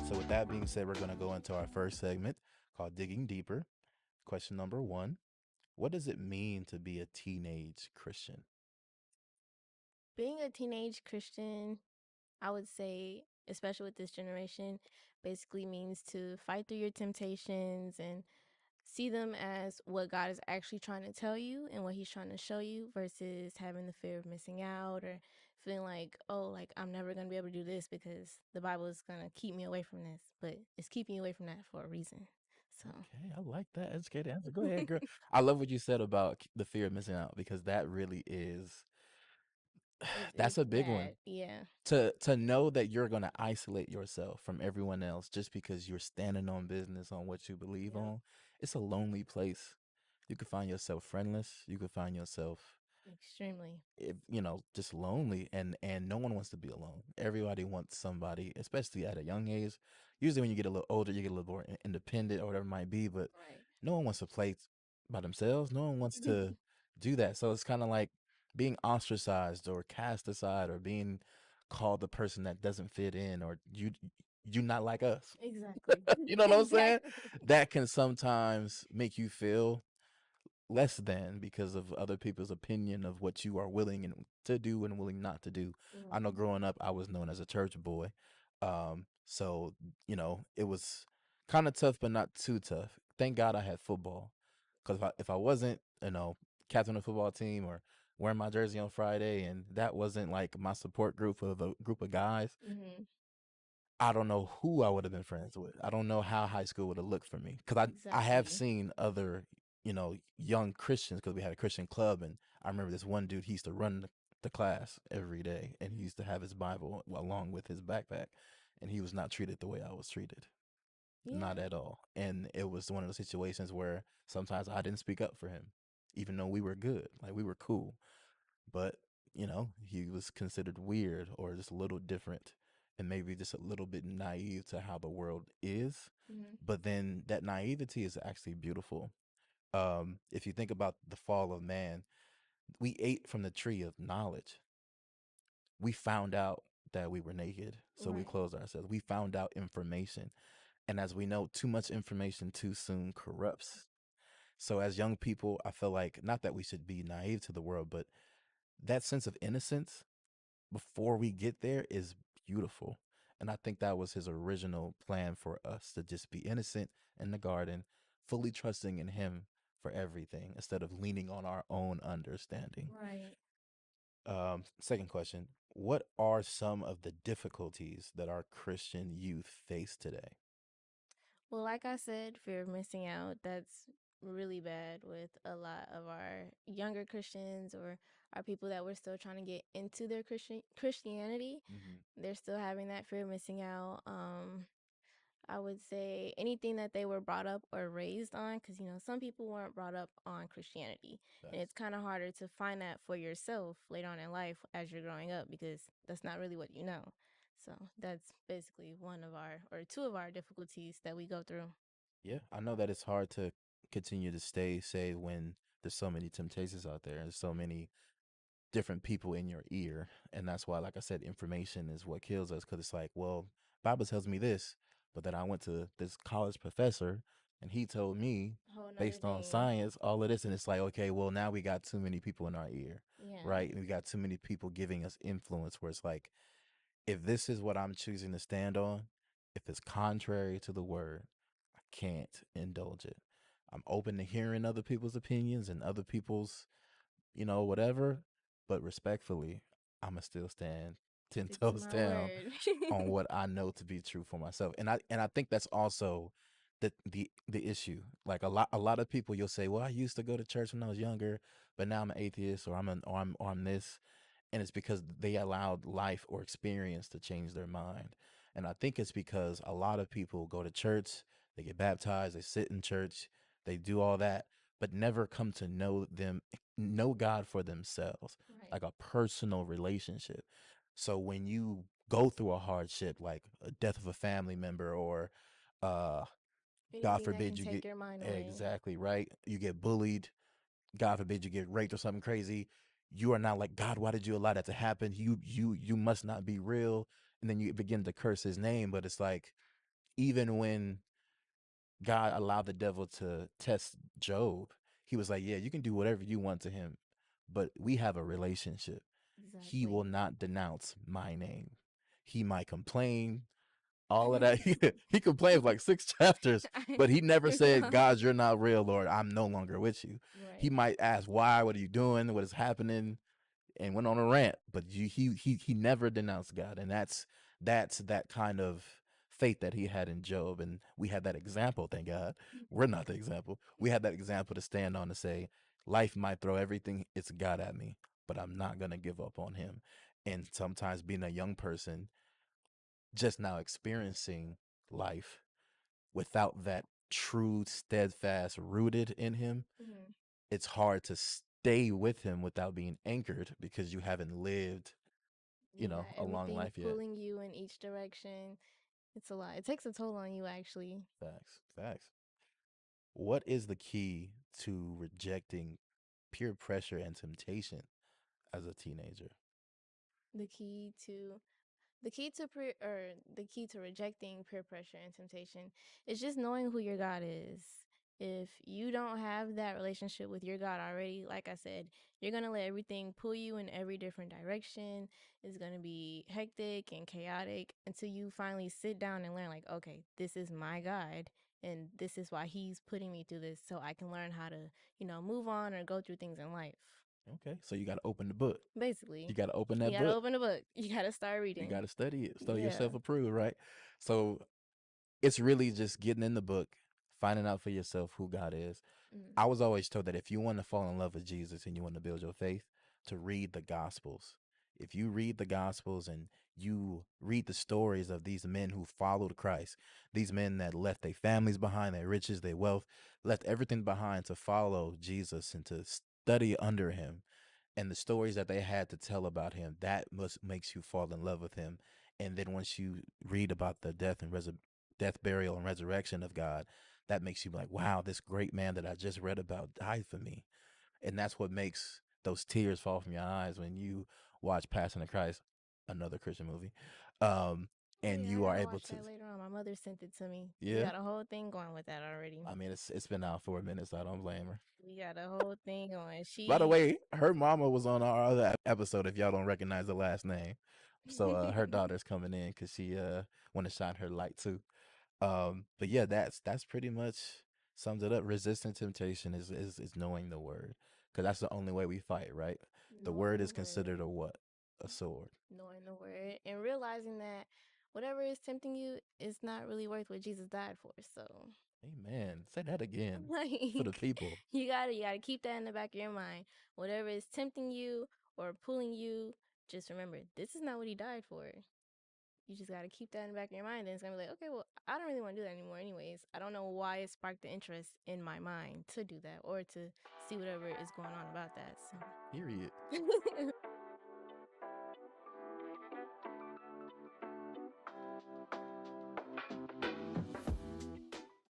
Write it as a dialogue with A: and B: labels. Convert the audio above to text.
A: So, with that being said, we're going to go into our first segment called Digging Deeper. Question number one: what does it mean to be a teenage Christian?
B: Being a teenage Christian, I would say, especially with this generation, basically means to fight through your temptations and see them as what God is actually trying to tell you and what He's trying to show you versus having the fear of missing out or feeling like, oh, like I'm never going to be able to do this because the Bible is going to keep me away from this. But it's keeping you away from that for a reason. So,
A: Okay, I like that educated answer. Go ahead, girl. I love what you said about the fear of missing out because that really is that's
B: it's
A: a big one.
B: bad. Yeah.
A: To know that you're going to isolate yourself from everyone else just because you're standing on business on what you believe
B: Yep.
A: on, it's a lonely place. You could find yourself friendless. You could find yourself
B: Extremely.
A: just lonely, and no one wants to be alone. Everybody wants somebody, especially at a young age. Usually when you get a little older, you get a little more independent or whatever it might be, but no one wants to play by themselves. No one wants
B: Right.
A: to do that. So it's kind of like being ostracized or cast aside or being called the person that doesn't fit in, or you not like us.
B: Exactly.
A: You know what I'm saying?
B: Exactly.
A: That can sometimes make you feel less than because of other people's opinion of what you are willing and to do and willing not to do. I know
B: Right.
A: growing up I was known as a church boy. So it was kind of tough but not too tough. Thank God I had football. Cuz if I wasn't, captain of the football team or wearing my jersey on Friday and that wasn't like my support group of a group of guys,
B: Hmm.
A: I don't know who I would have been friends with. I don't know how high school would have looked for me because I have
B: Exactly.
A: seen other young Christians because we had a Christian club, and I remember this one dude, he used to run the class every day and he used to have his Bible along with his backpack, and he was not treated the way I was treated, not
B: Yeah.
A: at all. And it was one of those situations where sometimes I didn't speak up for him even though we were good, like we were cool, but he was considered weird or just a little different and maybe just a little bit naive to how the world is.
B: Hmm.
A: But then that naivety is actually beautiful. If you think about the fall of man, we ate from the tree of knowledge. We found out that we were naked, so we
B: Right.
A: clothed ourselves. We found out information. And as we know, too much information too soon corrupts. So as young people, I feel like not that we should be naive to the world, but that sense of innocence before we get there is beautiful. And I think that was his original plan for us to just be innocent in the garden, fully trusting in him for everything instead of leaning on our own understanding.
B: Right.
A: Second question: what are some of the difficulties that our Christian youth face today?
B: Well, like I said, fear of missing out, that's really bad with a lot of our younger Christians or our people that were still trying to get into their Christianity.
A: Hmm.
B: They're still having that fear of missing out. I would say anything that they were brought up or raised on, because some people weren't brought up on Christianity, and
A: Facts.
B: it's kind of harder to find that for yourself later on in life as you're growing up because that's not really what you know. So that's basically one of our or two of our difficulties that we go through.
A: Yeah, I know that it's hard to continue to stay safe when there's so many temptations out there and so many different people in your ear. And that's why, like I said, information is what kills us because it's like, well, Bible tells me this, but then I went to this college professor and he told me
B: Whole another
A: based on
B: thing.
A: science all of this, and it's like, okay, well, now we got too many people in our ear,
B: Yeah.
A: right? And we got too many people giving us influence where it's like, if this is what I'm choosing to stand on, if it's contrary to the word, I can't indulge it. I'm open to hearing other people's opinions and other people's whatever. But respectfully, I'ma still stand ten
B: Stick to
A: toes
B: my
A: down
B: word.
A: on what I know to be true for myself. And I think that's also the issue. Like a lot of people you'll say, well, I used to go to church when I was younger, but now I'm an atheist or I'm this. And it's because they allowed life or experience to change their mind. And I think it's because a lot of people go to church, they get baptized, they sit in church, they do all that, but never come to know God for themselves,
B: Right.
A: like a personal relationship. So when you go through a hardship like a death of a family member or uh God
B: Anything that can
A: forbid you
B: take
A: get
B: your mind away.
A: exactly right, you get bullied, God forbid you get raped or something crazy, you are not like, God, why did you allow that to happen? You must not be real. And then you begin to curse his name, but it's like even when God allowed the devil to test Job, he was like, "Yeah, you can do whatever you want to him, but we have a relationship. He will
B: Exactly.
A: not denounce my name. He might complain, all of that." He complained like 6 chapters,
B: I
A: but he never said,
B: know.
A: "God, you're not real, Lord. I'm no longer with you." He
B: Right.
A: might ask, "Why? What are you doing? What is happening?" And went on a rant, but he never denounced God, and that's that kind of faith that he had in Job, and we had that example. Thank God, we're not the example. We had that example to stand on to say, life might throw everything it's got at me, but I'm not gonna give up on Him. And sometimes being a young person, just now experiencing life without that true, steadfast, rooted in Him,
B: Mhm.
A: it's hard to stay with Him without being anchored because you haven't lived,
B: You got
A: a long
B: everything
A: life yet.
B: pulling you in each direction. It's a lot. It takes a toll on you, actually.
A: Facts. Facts. What is the key to rejecting peer pressure and temptation as a teenager?
B: The key to the key to rejecting peer pressure and temptation is just knowing who your God is. If you don't have that relationship with your God already, like I said, you're going to let everything pull you in every different direction. It's going to be hectic and chaotic until you finally sit down and learn, like, okay, this is my God and this is why he's putting me through this so I can learn how to, move on or go through things in life.
A: Okay, so you got to open the book. You
B: Basically,
A: got to open
B: you
A: that
B: got to
A: book.
B: open a book. You got to start
A: You
B: reading.
A: got to study it. Study
B: Yeah.
A: yourself approved, right? So it's really just getting in the book, finding out for yourself who God is.
B: Mm.
A: I was always told that if you want to fall in love with Jesus and you want to build your faith, to read the Gospels. If you read the Gospels and you read the stories of these men who followed Christ, these men that left their families behind, their riches, their wealth, left everything behind to follow Jesus and to study under him, and the stories that they had to tell about him, that must makes you fall in love with him. And then once you read about the death, burial, and resurrection of God, that makes you be like, wow, this great man that I just read about died for me. And that's what makes those tears fall from your eyes when you watch Passion of Christ, another Christian movie. Um,
B: Oh
A: and
B: yeah, I
A: you are
B: gotta
A: able
B: watch
A: to,
B: that later on. My mother sent it to me. We
A: yeah.
B: got a whole thing going with that already.
A: I mean, it's been out for a minute, so I don't blame her.
B: We got a whole thing going.
A: By the
B: She
A: way, her mama was on our other episode. If y'all don't recognize the last name, so her daughter's coming in because she want to shine her light too. But yeah, that's pretty much sums it up. Resisting temptation is knowing the word, because that's the only way we fight, right? The
B: knowing
A: word
B: the
A: is
B: word,
A: considered a what? A sword.
B: knowing the word, and realizing that whatever is tempting you is not really worth what Jesus died for. So,
A: Amen. Say that again for the
B: like,
A: people.
B: you gotta keep that in the back of your mind. Whatever is tempting you or pulling you, just remember this is not what he died for. You just got to keep that in the back of your mind. And it's going to be like, okay, well, I don't really want to do that anymore, anyways. I don't know why it sparked the interest in my mind to do that or to see whatever is going on about that. So,
A: Period.